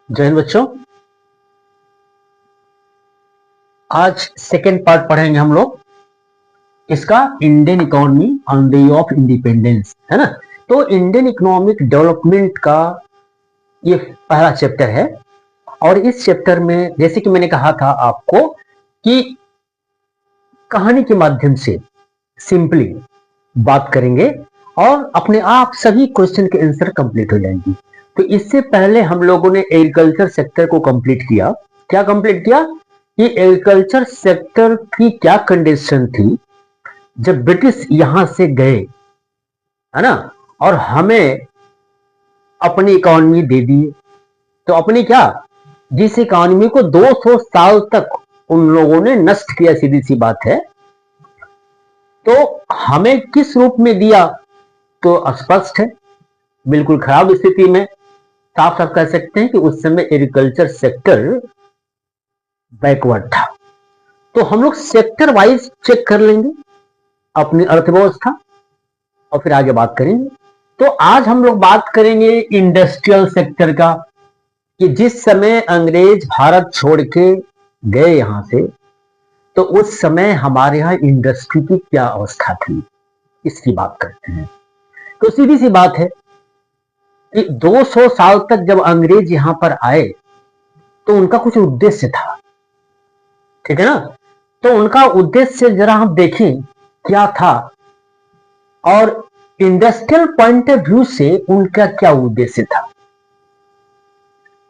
जय हिंद बच्चों। आज सेकेंड पार्ट पढ़ेंगे हम लोग इसका, Indian economy on the of independence, है ना। तो इंडियन इकोनॉमिक डेवलपमेंट का ये पहला चैप्टर है और इस चैप्टर में जैसे कि मैंने कहा था आपको कि कहानी के माध्यम से सिंपली बात करेंगे और अपने आप सभी क्वेश्चन के आंसर कंप्लीट हो जाएंगे। तो इससे पहले हम लोगों ने एग्रीकल्चर सेक्टर को कंप्लीट किया। क्या कंप्लीट किया कि एग्रीकल्चर सेक्टर की क्या कंडीशन थी जब ब्रिटिश यहां से गए, है ना, और हमें अपनी इकोनॉमी दे दी। तो अपनी क्या, जिस इकोनॉमी को 200 साल तक उन लोगों ने नष्ट किया, सीधी सी बात है, तो हमें किस रूप में दिया तो स्पष्ट है, बिल्कुल खराब स्थिति में। साफ साफ कह सकते हैं कि उस समय एग्रीकल्चर सेक्टर बैकवर्ड था। तो हम लोग सेक्टर वाइज चेक कर लेंगे अपनी अर्थव्यवस्था और फिर आगे बात करेंगे। तो आज हम लोग बात करेंगे इंडस्ट्रियल सेक्टर का, कि जिस समय अंग्रेज भारत छोड़ के गए यहां से, तो उस समय हमारे यहां इंडस्ट्री की क्या अवस्था थी, इसकी बात करते हैं। तो सीधी सी बात है कि 200 साल तक जब अंग्रेज यहां पर आए तो उनका कुछ उद्देश्य था, ठीक है ना। तो उनका उद्देश्य जरा हम देखें क्या था और इंडस्ट्रियल पॉइंट ऑफ व्यू से उनका क्या उद्देश्य था।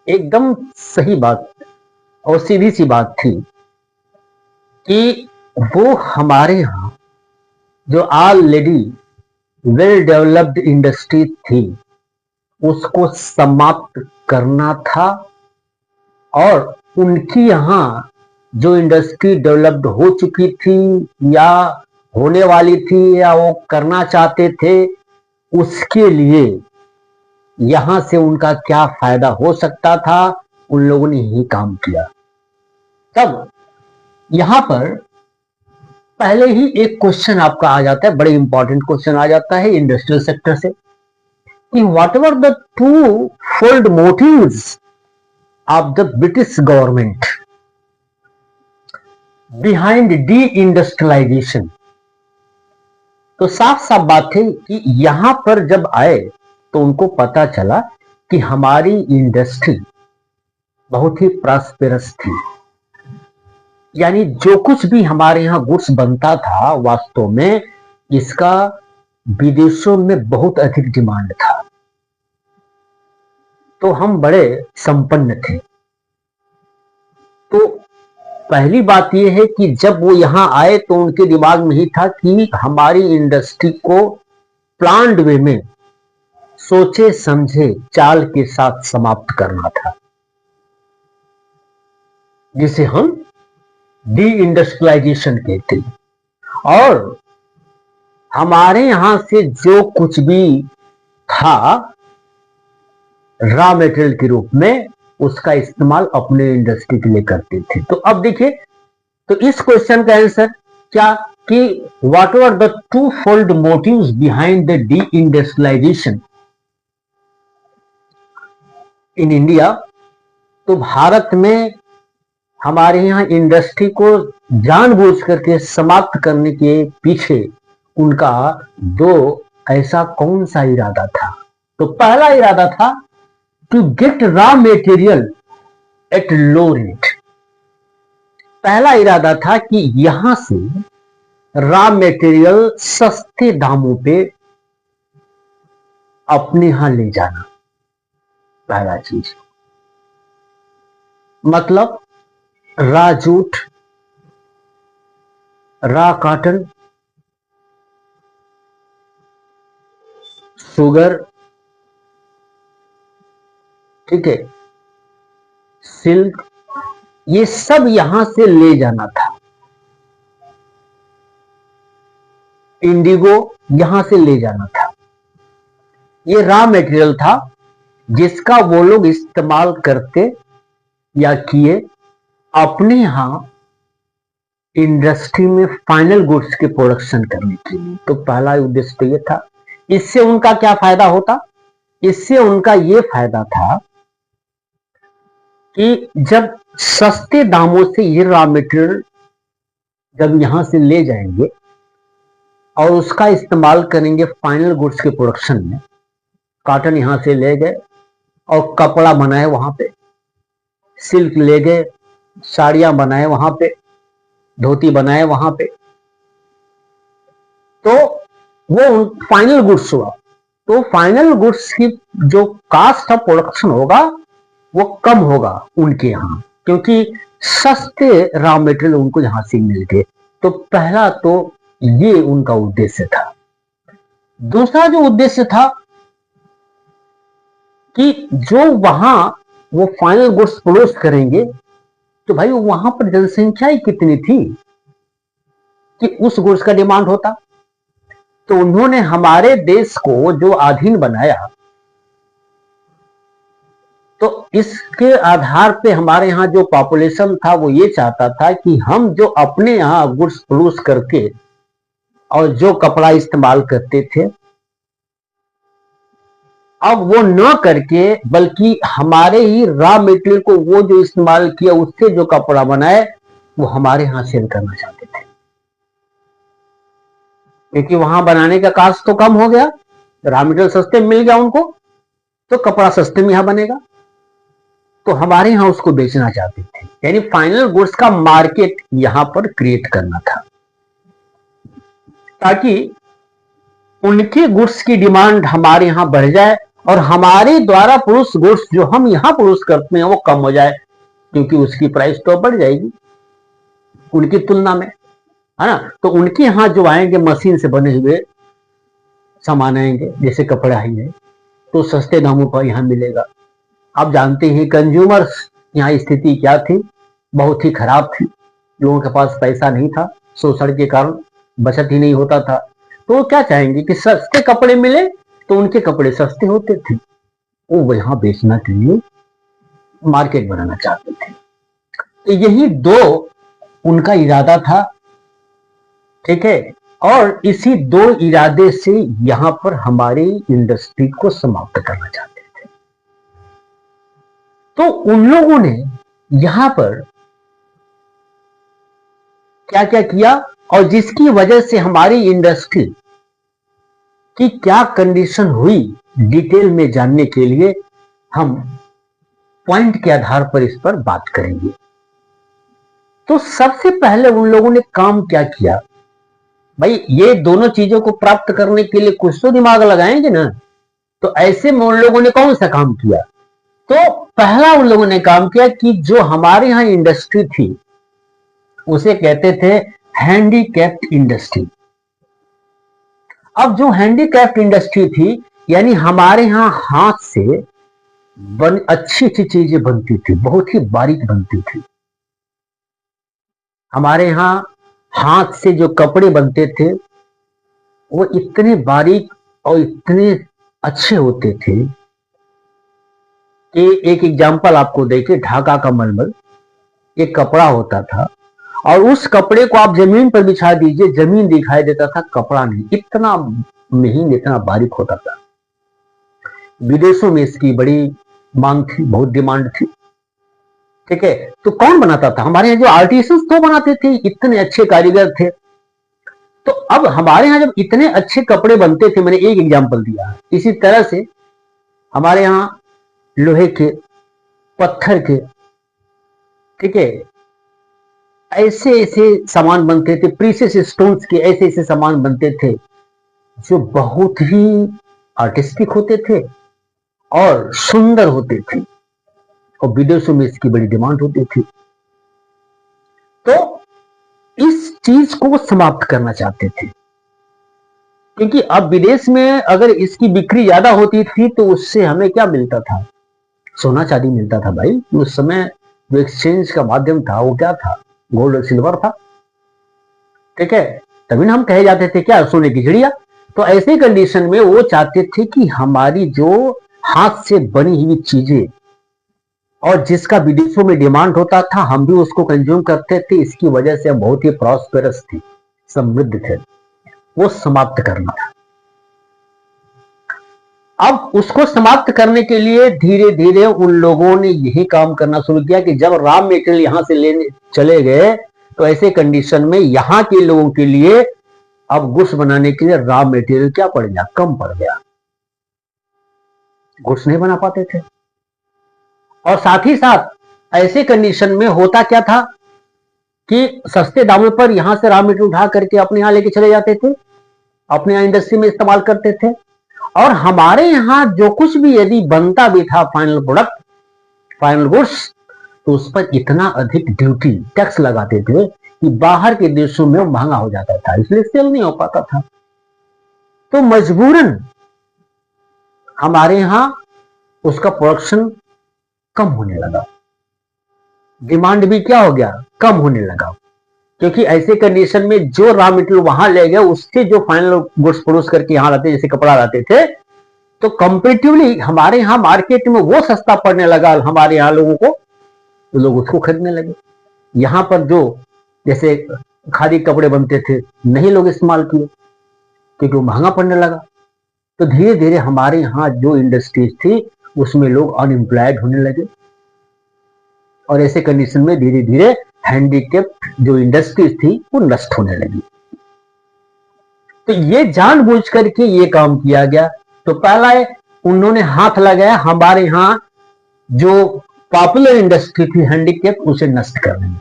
एकदम सही बात और सीधी सी बात थी कि वो हमारे यहां जो ऑलरेडी वेल डेवलप्ड इंडस्ट्री थी उसको समाप्त करना था, और उनकी यहां जो इंडस्ट्री डेवलप्ड हो चुकी थी या होने वाली थी या वो करना चाहते थे, उसके लिए यहां से उनका क्या फायदा हो सकता था, उन लोगों ने यही काम किया। तब यहां पर पहले ही एक क्वेश्चन आपका आ जाता है, बड़े इंपॉर्टेंट क्वेश्चन आ जाता है इंडस्ट्रियल सेक्टर से, कि what were the two fold motives of the British government behind deindustrialization. तो साफ साफ बात है कि यहां पर जब आए तो उनको पता चला कि हमारी इंडस्ट्री बहुत ही प्रॉस्पेरस थी, यानी जो कुछ भी हमारे यहां गुड्स बनता था वास्तव में इसका विदेशों में बहुत अधिक डिमांड था। तो हम बड़े संपन्न थे। तो पहली बात यह है कि जब वो यहां आए तो उनके दिमाग में ही था कि हमारी इंडस्ट्री को प्लान्ड वे में सोचे समझे चाल के साथ समाप्त करना था, जिसे हम डी इंडस्ट्रियलाइजेशन कहते हैं। और हमारे यहां से जो कुछ भी था रॉ मटेरियल के रूप में, उसका इस्तेमाल अपने इंडस्ट्री के लिए करते थे। तो अब देखिए, तो इस क्वेश्चन का आंसर क्या कि what were the two fold motives behind the deindustrialization in India. तो भारत में हमारे यहां इंडस्ट्री को जानबूझ करके समाप्त करने के पीछे उनका दो ऐसा कौन सा इरादा था। तो पहला इरादा था to get raw material at low rate. पहला इरादा था कि यहां से रॉ मटेरियल सस्ते दामों पे अपने यहां ले जाना, पहला चीज। मतलब raw jute, raw cotton, sugar, ठीक है, सिल्क, ये सब यहां से ले जाना था। इंडिगो यहां से ले जाना था। ये रॉ मटेरियल था जिसका वो लोग इस्तेमाल करते या किए अपने यहां इंडस्ट्री में फाइनल गुड्स के प्रोडक्शन करने के लिए। तो पहला उद्देश्य तो ये था। इससे उनका क्या फायदा होता, इससे उनका ये फायदा था कि जब सस्ते दामों से ये रॉ मटेरियल जब यहां से ले जाएंगे और उसका इस्तेमाल करेंगे फाइनल गुड्स के प्रोडक्शन में, कॉटन यहां से ले गए और कपड़ा बनाए वहां पे, सिल्क ले गए, साड़ियां बनाए वहां पे, धोती बनाए वहां पे, तो वो फाइनल गुड्स हुआ। तो फाइनल गुड्स की जो कास्ट ऑफ प्रोडक्शन होगा वो कम होगा उनके यहां, क्योंकि सस्ते रॉ मटेरियल उनको यहां से मिल गए। तो पहला तो ये उनका उद्देश्य था। दूसरा जो उद्देश्य था कि जो वहां वो फाइनल गुड्स प्रोड्यूस करेंगे, तो भाई वहां पर जनसंख्या ही कितनी थी कि उस गुड्स का डिमांड होता। तो उन्होंने हमारे देश को जो अधीन बनाया, तो इसके आधार पे हमारे यहाँ जो पॉपुलेशन था वो ये चाहता था कि हम जो अपने यहाँ गुड्स प्रोड्यूस करके और जो कपड़ा इस्तेमाल करते थे, अब वो न करके बल्कि हमारे ही रॉ मटेरियल को वो जो इस्तेमाल किया उससे जो कपड़ा बनाए वो हमारे यहां सेल करना चाहते थे, क्योंकि वहां बनाने का कास्ट तो कम हो गया, रॉ मटेरियल सस्ते मिल गया उनको, तो कपड़ा सस्ते में यहां बनेगा, तो हमारे यहां उसको बेचना चाहते थे। यानी फाइनल गुड्स का मार्केट यहां पर क्रिएट करना था, ताकि उनके गुड्स की डिमांड हमारे यहां बढ़ जाए और हमारे द्वारा प्रोड्यूस गुड्स जो हम यहां प्रोड्यूस करते हैं वो कम हो जाए, क्योंकि उसकी प्राइस तो बढ़ जाएगी उनकी तुलना में, है ना। तो उनके यहां जो आएंगे मशीन से बने हुए सामान आएंगे, जैसे कपड़ा ही है, तो सस्ते दामों पर यहां मिलेगा। आप जानते हैं कंज्यूमर्स यहाँ स्थिति क्या थी, बहुत ही खराब थी। लोगों के पास पैसा नहीं था, शोषण के कारण बचत ही नहीं होता था, तो वो क्या चाहेंगे कि सस्ते कपड़े मिले, तो उनके कपड़े सस्ते होते थे, वो यहां बेचना के लिए मार्केट बनाना चाहते थे। तो यही दो उनका इरादा था, ठीक है। और इसी दो इरादे से यहां पर हमारी इंडस्ट्री को समाप्त करना चाहते थे। तो उन लोगों ने यहां पर क्या क्या किया और जिसकी वजह से हमारी इंडस्ट्री की क्या कंडीशन हुई, डिटेल में जानने के लिए हम पॉइंट के आधार पर इस पर बात करेंगे। तो सबसे पहले उन लोगों ने काम क्या किया, भाई ये दोनों चीजों को प्राप्त करने के लिए कुछ तो दिमाग लगाएंगे ना। तो ऐसे में उन लोगों ने कौन सा काम किया, तो पहला उन लोगों ने काम किया कि जो हमारे यहां इंडस्ट्री थी उसे कहते थे हैंडीक्राफ्ट इंडस्ट्री। अब जो हैंडीक्राफ्ट इंडस्ट्री थी, यानी हमारे यहां हाथ से अच्छी अच्छी चीजें बनती थी, बहुत ही बारीक बनती थी। हमारे यहां हाथ से जो कपड़े बनते थे वो इतने बारीक और इतने अच्छे होते थे कि एक एग्जांपल आपको देके, ढाका का मलमल एक कपड़ा होता था और उस कपड़े को आप जमीन पर बिछा दीजिए, जमीन दिखाई देता था, कपड़ा नहीं। इतना महीन, इतना बारीक होता था। विदेशों में इसकी बड़ी मांग थी, बहुत डिमांड थी, ठीक है। तो कौन बनाता था, हमारे यहाँ जो आर्टिसंस तो बनाते थे, इतने अच्छे कारीगर थे। तो अब हमारे यहाँ जब इतने अच्छे कपड़े बनते थे, मैंने एक एग्जांपल दिया, इसी तरह से हमारे यहाँ लोहे के, पत्थर के, ठीक है, ऐसे ऐसे सामान बनते थे, प्रीशियस स्टोन्स के ऐसे ऐसे सामान बनते थे जो बहुत ही आर्टिस्टिक होते थे और सुंदर होते थे, और विदेशों में इसकी बड़ी डिमांड होती थी। तो इस चीज को समाप्त करना चाहते थे, क्योंकि अब विदेश में अगर इसकी बिक्री ज्यादा होती थी तो उससे हमें क्या मिलता था, सोना चांदी मिलता था भाई। उस समय जो एक्सचेंज का माध्यम था वो क्या था, गोल्ड और सिल्वर था, ठीक है। तभी हम कहे जाते थे क्या, सोने की चिड़िया। तो ऐसे कंडीशन में वो चाहते थे कि हमारी जो हाथ से बनी हुई चीजें और जिसका विदेशों में डिमांड होता था, हम भी उसको कंज्यूम करते थे, इसकी वजह से हम बहुत ही प्रॉस्पेरस थे, समृद्ध थे, वो समाप्त करना था। अब उसको समाप्त करने के लिए धीरे धीरे उन लोगों ने यही काम करना शुरू किया कि जब रॉ मेटेरियल यहां से लेने चले गए तो ऐसे कंडीशन में यहां के लोगों के लिए अब गुड्स बनाने के लिए रॉ मेटेरियल क्या पड़ गया, कम पड़ गया, गुड्स नहीं बना पाते थे। और साथ ही साथ ऐसे कंडीशन में होता क्या था कि सस्ते दामों पर यहां से रॉ मेटेरियल उठा करके अपने यहां लेके चले जाते थे, अपने यहां इंडस्ट्री में इस्तेमाल करते थे। और हमारे यहां जो कुछ भी यदि बनता भी था फाइनल प्रोडक्ट, फाइनल गुड्स, तो उस पर इतना अधिक ड्यूटी टैक्स लगाते थे कि बाहर के देशों में वो महंगा हो जाता था, इसलिए सेल नहीं हो पाता था। तो मजबूरन हमारे यहां उसका प्रोडक्शन कम होने लगा, डिमांड भी क्या हो गया, कम होने लगा। क्योंकि ऐसे कंडीशन में जो रॉ मटेरियल वहां ले गए उससे जो फाइनल गुड्स प्रोड्यूस करके यहां लाते, जैसे कपड़ा लाते थे, तो कंपेरेटिवली हमारे यहां मार्केट में वो सस्ता पड़ने लगा हमारे यहां लोगों को, तो लोग उसको खरीदने लगे। यहां पर जो जैसे खादी कपड़े बनते थे नहीं लोग इस्तेमाल किए क्योंकि वो महंगा पड़ने लगा। तो धीरे धीरे हमारे यहां जो इंडस्ट्रीज थी उसमें लोग अनएम्प्लॉयड होने लगे और ऐसे कंडीशन में धीरे धीरे हैंडीकैप्ड जो इंडस्ट्रीज थी वो नष्ट होने लगी। तो ये जानबूझ करके ये काम किया गया। तो पहला उन्होंने हाथ लगाया हमारे यहां जो पॉपुलर इंडस्ट्री थी हैंडीकैप्ड उसे नष्ट करने में।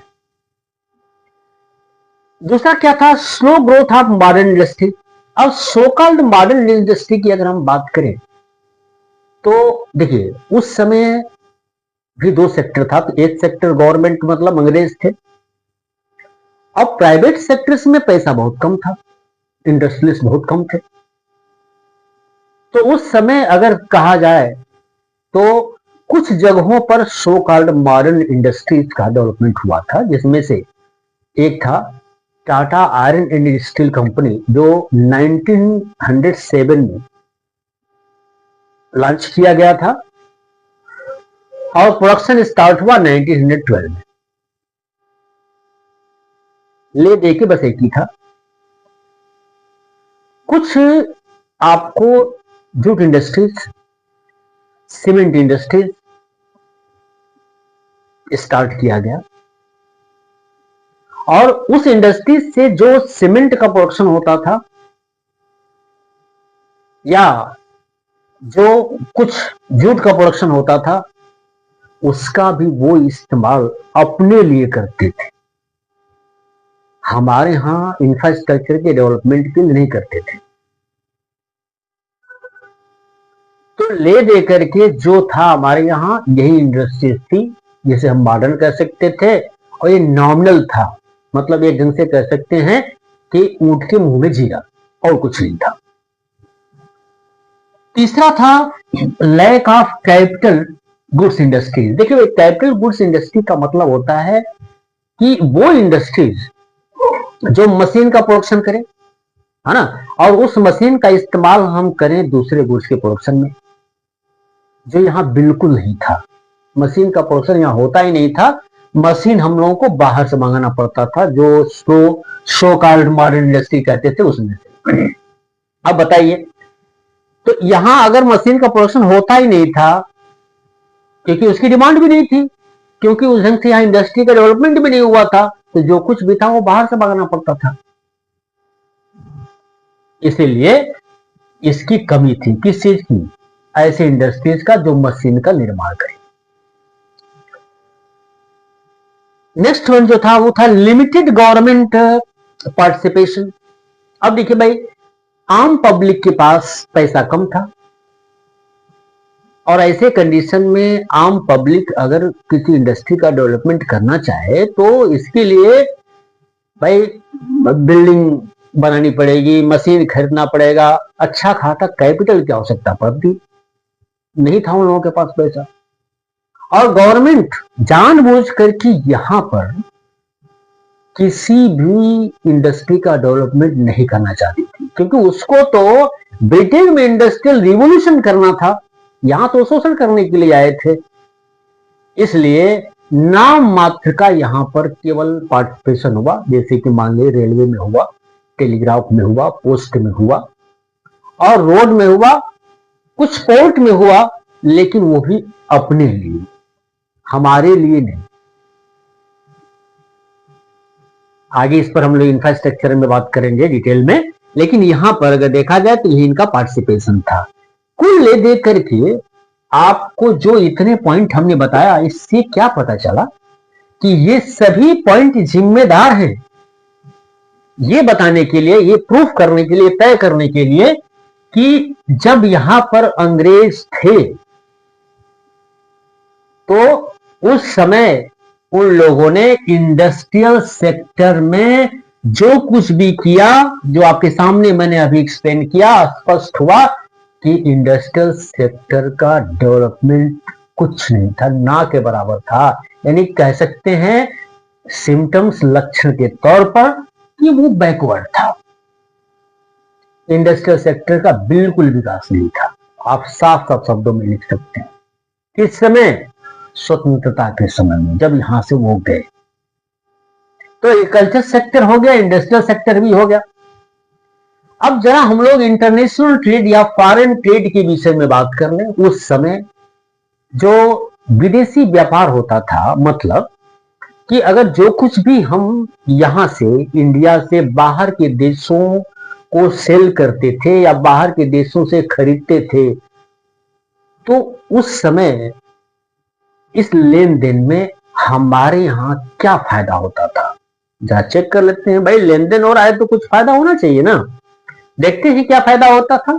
दूसरा क्या था, slow growth of modern industry. अब सो कॉल्ड मॉडर्न इंडस्ट्री की अगर हम बात करें तो देखिए उस समय भी दो सेक्टर था। तो एक सेक्टर गवर्नमेंट मतलब अंग्रेज थे, अब प्राइवेट सेक्टर्स में पैसा बहुत कम था, इंडस्ट्रियलिस्ट बहुत कम थे। तो उस समय अगर कहा जाए तो कुछ जगहों पर सो कॉल्ड मॉडर्न इंडस्ट्रीज का डेवलपमेंट हुआ था, जिसमें से एक था Tata iron and steel company जो 1907 में लॉन्च किया गया था और प्रोडक्शन स्टार्ट हुआ 1912 में। ले दे के बस एक ही था। कुछ आपको jute industries, cement industries start किया गया और उस इंडस्ट्री से जो सीमेंट का प्रोडक्शन होता था या जो कुछ जूट का प्रोडक्शन होता था उसका भी वो इस्तेमाल अपने लिए करते थे, हमारे यहां इंफ्रास्ट्रक्चर के डेवलपमेंट के लिए नहीं करते थे। तो ले दे करके जो था हमारे यहां यही इंडस्ट्रीज थी जिसे हम मॉडर्न कह सकते थे और ये नॉमिनल था, मतलब एक ढंग से कह सकते हैं कि ऊंट के मुंह में जीरा और कुछ नहीं था। तीसरा था lack of capital goods industries. देखिए कैपिटल गुड्स इंडस्ट्री का मतलब होता है कि वो इंडस्ट्रीज जो मशीन का प्रोडक्शन करे, है ना, और उस मशीन का इस्तेमाल हम करें दूसरे गुड्स के प्रोडक्शन में, जो यहां बिल्कुल नहीं था। मशीन का प्रोडक्शन यहां होता ही नहीं था, मशीन हम लोगों को बाहर से मंगाना पड़ता था, जो सो कॉल्ड मॉडर्न इंडस्ट्री कहते थे उसमें से। अब बताइए, तो यहां अगर मशीन का प्रोडक्शन होता ही नहीं था क्योंकि उसकी डिमांड भी नहीं थी, क्योंकि उस ढंग से यहां इंडस्ट्री का डेवलपमेंट भी नहीं हुआ था, तो जो कुछ भी था वो बाहर से मंगाना पड़ता था। इसीलिए इसकी कमी थी, किस चीज की, ऐसे इंडस्ट्रीज का जो मशीन का निर्माण करे। नेक्स्ट वन जो था वो था लिमिटेड गवर्नमेंट पार्टिसिपेशन। अब देखिए भाई, आम पब्लिक के पास पैसा कम था और ऐसे कंडीशन में आम पब्लिक अगर किसी इंडस्ट्री का डेवलपमेंट करना चाहे तो इसके लिए भाई बिल्डिंग बनानी पड़ेगी, मशीन खरीदना पड़ेगा, अच्छा खासा कैपिटल की आवश्यकता पड़ती, नहीं था उन लोगों के पास पैसा। और गवर्नमेंट जानबूझ करके यहां पर किसी भी इंडस्ट्री का डेवलपमेंट नहीं करना चाहती थी, क्योंकि उसको तो ब्रिटेन में इंडस्ट्रियल रिवॉल्यूशन करना था, यहां तो शोषण करने के लिए आए थे। इसलिए नाम मात्र का यहां पर केवल पार्टिसिपेशन हुआ, जैसे कि मान लीजिए रेलवे में हुआ, टेलीग्राफ में हुआ, पोस्ट में हुआ और रोड में हुआ, कुछ पोर्ट में हुआ, लेकिन वो भी अपने लिए, हमारे लिए नहीं। आगे इस पर हम लोग इंफ्रास्ट्रक्चर में बात करेंगे डिटेल में, लेकिन यहां पर अगर देखा जाए तो यही इनका पार्टिसिपेशन था। कुल ले दे करके आपको जो इतने पॉइंट हमने बताया, इससे क्या पता चला कि ये सभी पॉइंट जिम्मेदार हैं ये बताने के लिए, ये प्रूफ करने के लिए, तय करने के लिए कि जब यहां पर अंग्रेज थे तो उस समय उन लोगों ने इंडस्ट्रियल सेक्टर में जो कुछ भी किया, जो आपके सामने मैंने अभी एक्सप्लेन किया, स्पष्ट हुआ कि इंडस्ट्रियल सेक्टर का डेवलपमेंट कुछ नहीं था, ना के बराबर था। यानी कह सकते हैं सिम्टम्स, लक्षण के तौर पर कि वो बैकवर्ड था। इंडस्ट्रियल सेक्टर का बिल्कुल विकास नहीं था। आप साफ साफ शब्दों में लिख सकते हैं। किस समय? स्वतंत्रता के समय में, जब यहां से वो गए। तो एग्रीकल्चर सेक्टर हो गया, इंडस्ट्रियल सेक्टर भी हो गया। अब जरा हम लोग इंटरनेशनल ट्रेड या फॉरेन ट्रेड के विषय में बात कर लें। उस समय जो विदेशी व्यापार होता था, मतलब कि अगर जो कुछ भी हम यहां से, इंडिया से बाहर के देशों को सेल करते थे या बाहर के देशों से खरीदते थे, तो उस समय इस लेन देन में हमारे यहां क्या फायदा होता था, जरा चेक कर लेते हैं। भाई लेन देन हो रहा है तो कुछ फायदा होना चाहिए ना। देखते हैं क्या फायदा होता था।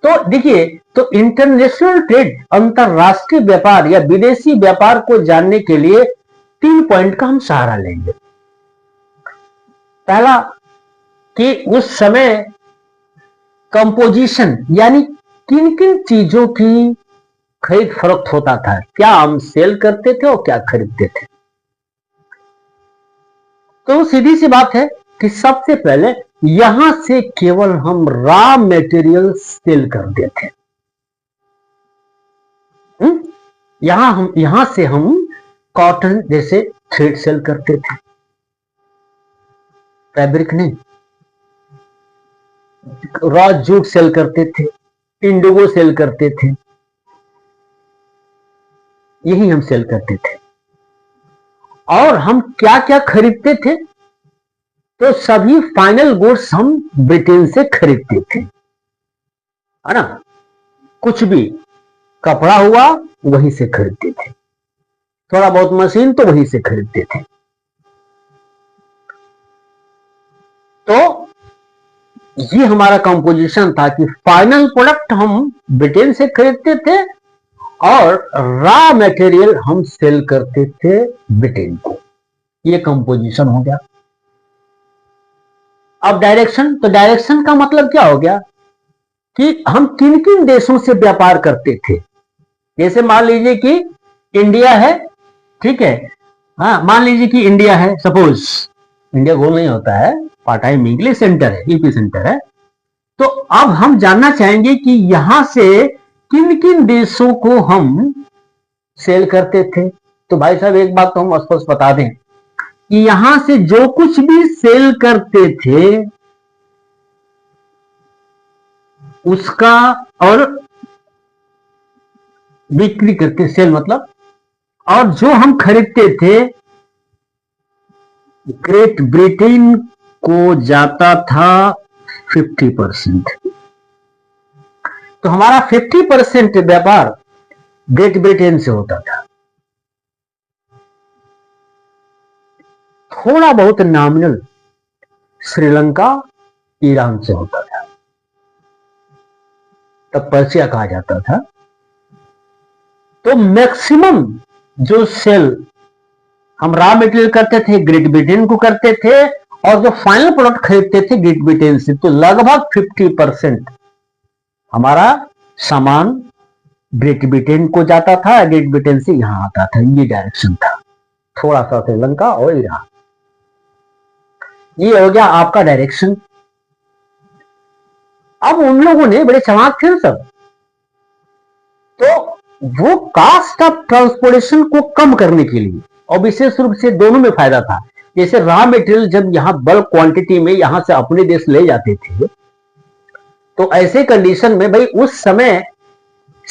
तो देखिए, तो इंटरनेशनल ट्रेड, अंतरराष्ट्रीय व्यापार या विदेशी व्यापार को जानने के लिए 3 पॉइंट का हम सहारा लेंगे। पहला कि उस समय कंपोजिशन, यानी किन किन चीजों की खरीद फरोख्त होता था, क्या हम सेल करते थे और क्या खरीदते थे। तो सीधी सी बात है कि सबसे पहले यहां से केवल हम रॉ मटेरियल सेल करते थे। यहां से हम कॉटन जैसे थ्रेड सेल करते थे, फैब्रिक नहीं। रॉ जूट सेल करते थे, इंडिगो सेल करते थे, यही हम सेल करते थे। और हम क्या क्या खरीदते थे? तो सभी फाइनल गुड्स हम ब्रिटेन से खरीदते थे, है ना। कुछ भी कपड़ा हुआ वहीं से खरीदते थे, थोड़ा बहुत मशीन तो वहीं से खरीदते थे। तो ये हमारा कंपोजिशन था कि फाइनल प्रोडक्ट हम ब्रिटेन से खरीदते थे और रॉ मटेरियल हम सेल करते थे ब्रिटेन को। ये कंपोजिशन हो गया। अब डायरेक्शन, तो डायरेक्शन का मतलब क्या हो गया कि हम किन किन देशों से व्यापार करते थे। जैसे मान लीजिए कि इंडिया है, ठीक है, हाँ मान लीजिए कि इंडिया है, सपोज इंडिया गोल नहीं होता है, पार्ट टाइम इंग्लिश सेंटर है, ईपी सेंटर है। तो अब हम जानना चाहेंगे कि यहां से किन किन देशों को हम सेल करते थे। तो भाई साहब एक बात तो हम स्पष्ट बता दें कि यहां से जो कुछ भी सेल करते थे उसका, और बिक्री करते, सेल मतलब, और जो हम खरीदते थे ग्रेट ब्रिटेन को जाता था 50%। तो हमारा 50% व्यापार ग्रेट ब्रिटेन से होता था। थोड़ा बहुत नॉमिनल श्रीलंका, ईरान से होता था, तब पर्शिया कहा जाता था। तो मैक्सिमम जो सेल हम रॉ मटेरियल करते थे ग्रेट ब्रिटेन को करते थे, और जो फाइनल प्रोडक्ट खरीदते थे ग्रेट ब्रिटेन से। तो लगभग 50% हमारा सामान ग्रेट ब्रिटेन को जाता था, ग्रेट ब्रिटेन से यहां आता था। ये डायरेक्शन था, थोड़ा सा श्रीलंका और ईरान। ये हो गया आपका डायरेक्शन। अब उन लोगों ने, बड़े चालाक थे सब, तो वो कास्ट ऑफ ट्रांसपोर्टेशन को कम करने के लिए, और विशेष रूप से दोनों में फायदा था। जैसे रॉ मटेरियल जब यहां बल्क क्वांटिटी में यहां से अपने देश ले जाते थे, तो ऐसे कंडीशन में भाई उस समय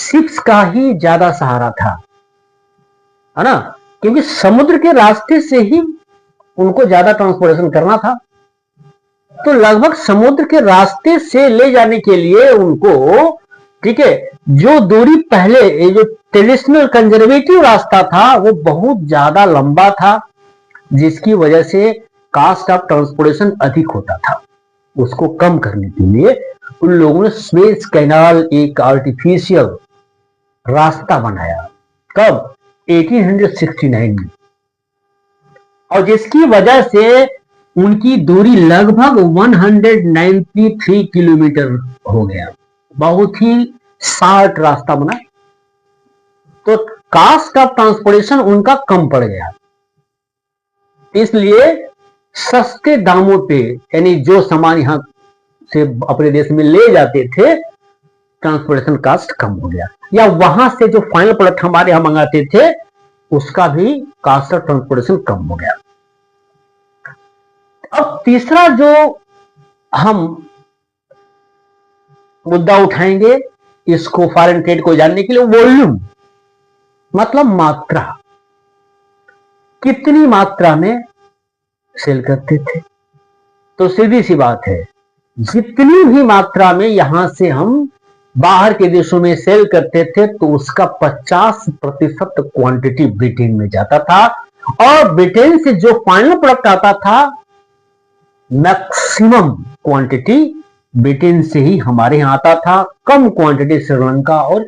शिप्स का ही ज्यादा सहारा था, है ना, क्योंकि समुद्र के रास्ते से ही उनको ज्यादा ट्रांसपोर्टेशन करना था। तो लगभग समुद्र के रास्ते से ले जाने के लिए उनको, ठीक है, जो दूरी पहले ये जो ट्रेडिशनल कंजर्वेटिव रास्ता था वो बहुत ज्यादा लंबा था, जिसकी वजह से कास्ट ऑफ ट्रांसपोर्टेशन अधिक होता था। उसको कम करने के लिए उन लोगों ने स्वेज कैनाल, एक आर्टिफिशियल रास्ता बनाया। कब? 1869 में। और जिसकी वजह से उनकी दूरी लगभग 193 किलोमीटर हो गया। बहुत ही शॉर्ट रास्ता बना, तो कास्ट ऑफ ट्रांसपोर्टेशन उनका कम पड़ गया। इसलिए सस्ते दामों पे, यानी जो सामान यहां से अपने देश में ले जाते थे, ट्रांसपोर्टेशन कास्ट कम हो गया। या वहां से जो फाइनल प्रोडक्ट हमारे यहां मंगाते थे उसका भी कास्ट ऑफ ट्रांसपोर्टेशन कम हो गया। अब तीसरा जो हम मुद्दा उठाएंगे इसको फॉरेन ट्रेड को जानने के लिए, वॉल्यूम, मतलब मात्रा, कितनी मात्रा में सेल करते थे। तो सीधी सी बात है, जितनी भी मात्रा में यहां से हम बाहर के देशों में सेल करते थे तो उसका 50% क्वांटिटी ब्रिटेन में जाता था, और ब्रिटेन से जो फाइनल प्रोडक्ट आता था मैक्सिमम क्वांटिटी ब्रिटेन से ही हमारे यहां आता था, कम क्वांटिटी श्रीलंका और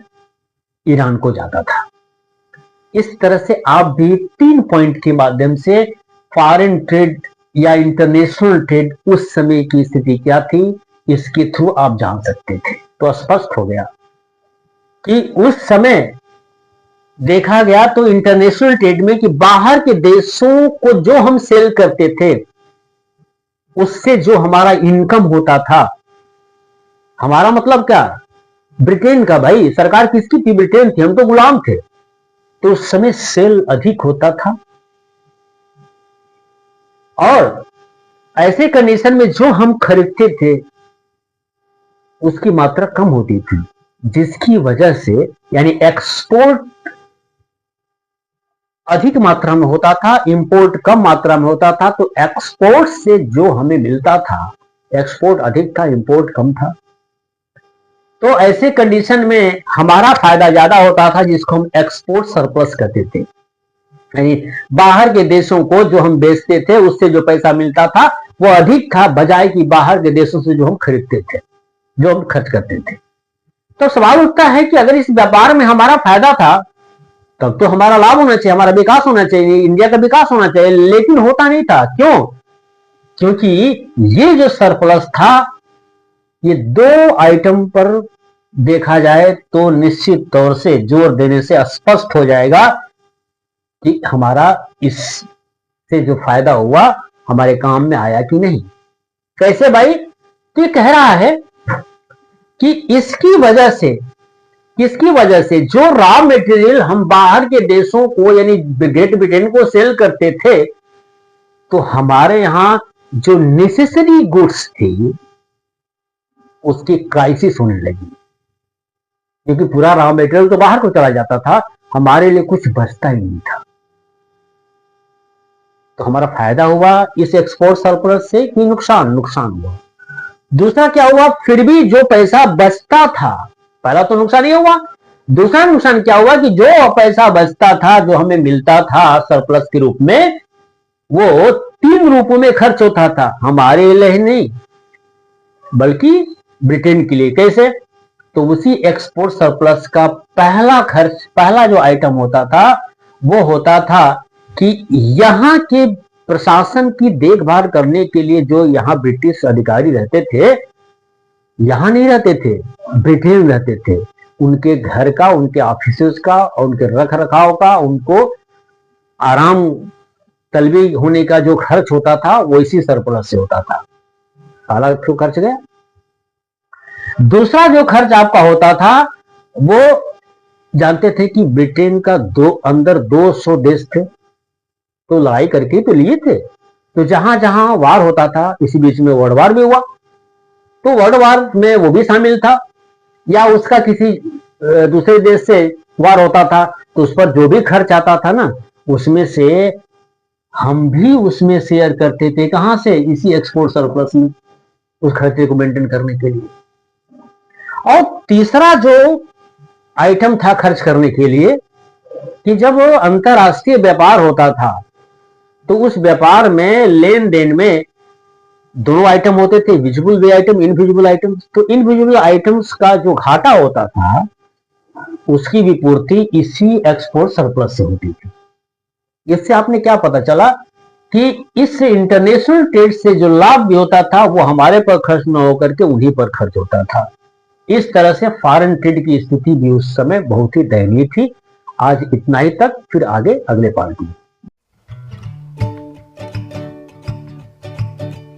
ईरान को जाता था। इस तरह से आप भी 3 पॉइंट के माध्यम से फॉरेन ट्रेड या इंटरनेशनल ट्रेड उस समय की स्थिति क्या थी इसके थ्रू आप जान सकते थे। तो स्पष्ट हो गया कि उस समय देखा गया तो इंटरनेशनल ट्रेड में कि बाहर के देशों को जो हम सेल करते थे उससे जो हमारा इनकम होता था, हमारा मतलब क्या, ब्रिटेन का। भाई सरकार किसकी थी? ब्रिटेन थी, हम तो गुलाम थे। तो उस समय सेल अधिक होता था, और ऐसे कंडीशन में जो हम खरीदते थे उसकी मात्रा कम होती थी, जिसकी वजह से यानी एक्सपोर्ट अधिक मात्रा में होता था, इंपोर्ट कम मात्रा में होता था। तो एक्सपोर्ट से जो हमें मिलता था, एक्सपोर्ट अधिक था, इंपोर्ट कम था। तो ऐसे कंडीशन में हमारा फायदा ज्यादा होता था, जिसको हम एक्सपोर्ट सरप्लस कहते थे। यानी बाहर के देशों को जो हम बेचते थे उससे जो पैसा मिलता था वो अधिक था, बजाय कि बाहर के देशों से जो हम खरीदते थे, जो हम खर्च करते थे। तो सवाल उठता है कि अगर इस व्यापार में हमारा फायदा था तब तो हमारा लाभ होना चाहिए, हमारा विकास होना चाहिए, इंडिया का विकास होना चाहिए, लेकिन होता नहीं था। क्यों? क्योंकि ये जो सरप्लस था ये 2 आइटम पर देखा जाए तो निश्चित तौर से जोर देने से स्पष्ट हो जाएगा कि हमारा इससे जो फायदा हुआ हमारे काम में आया कि नहीं। कैसे भाई? तो ये कह रहा है कि इसकी वजह से, किसकी वजह से, जो रॉ मटेरियल हम बाहर के देशों को यानी ग्रेट ब्रिटेन को सेल करते थे तो हमारे यहां जो नेसेसरी गुड्स थी उसकी क्राइसिस होने लगी, क्योंकि पूरा रॉ मटेरियल तो बाहर को चला जाता था, हमारे लिए कुछ बचता ही नहीं था। तो हमारा फायदा हुआ इस एक्सपोर्ट सरप्लस से कि नुकसान? नुकसान हुआ। दूसरा क्या हुआ? फिर भी जो पैसा बचता था, पहला तो नुकसान ये हुआ, दूसरा नुकसान क्या हुआ कि जो पैसा बचता था, जो हमें मिलता था सरप्लस के रूप में, वो 3 रूपों में खर्च होता था, हमारे लिए नहीं बल्कि ब्रिटेन के लिए। कैसे? तो उसी एक्सपोर्ट सरप्लस का पहला खर्च, पहला जो आइटम होता था वो होता था कि यहां के प्रशासन की देखभाल करने के लिए जो यहां ब्रिटिश अधिकारी रहते थे, यहां नहीं रहते थे, ब्रिटेन रहते थे, उनके घर का, उनके ऑफिस का और उनके रख रखाव का, उनको आराम तलबी होने का जो खर्च होता था वो इसी सरप्लस से होता था। पहला क्यों खर्च गया। दूसरा जो खर्च आपका होता था वो जानते थे कि ब्रिटेन का अंदर 200 देश थे, तो लड़ाई करके तो लिए थे, तो जहां जहां वार होता था, इसी बीच में वर्ल्ड वार भी हुआ, तो वर्ल्ड वार में वो भी शामिल था, या उसका किसी दूसरे देश से वार होता था तो उस पर जो भी खर्च आता था ना, उसमें से हम भी उसमें शेयर करते थे। कहां से? इसी एक्सपोर्ट सरप्लस में, उस खर्चे को मेंटेन करने के लिए। और तीसरा जो आइटम था खर्च करने के लिए, कि जब अंतरराष्ट्रीय व्यापार होता था तो उस व्यापार में लेन देन में दोनों आइटम होते थे, विजिबल आइटम, इनविजिबल आइटम। तो इनविजिबल आइटम्स का जो घाटा होता था उसकी भी पूर्ति इसी एक्सपोर्ट सरप्लस से होती थी। इससे आपने क्या पता चला कि इस इंटरनेशनल ट्रेड से जो लाभ भी होता था वो हमारे पर खर्च न होकर के उन्हीं पर खर्च होता था। इस तरह से फॉरेन ट्रेड की स्थिति भी उस समय बहुत ही दयनीय थी। आज इतना ही तक, फिर आगे अगले पार्ट में।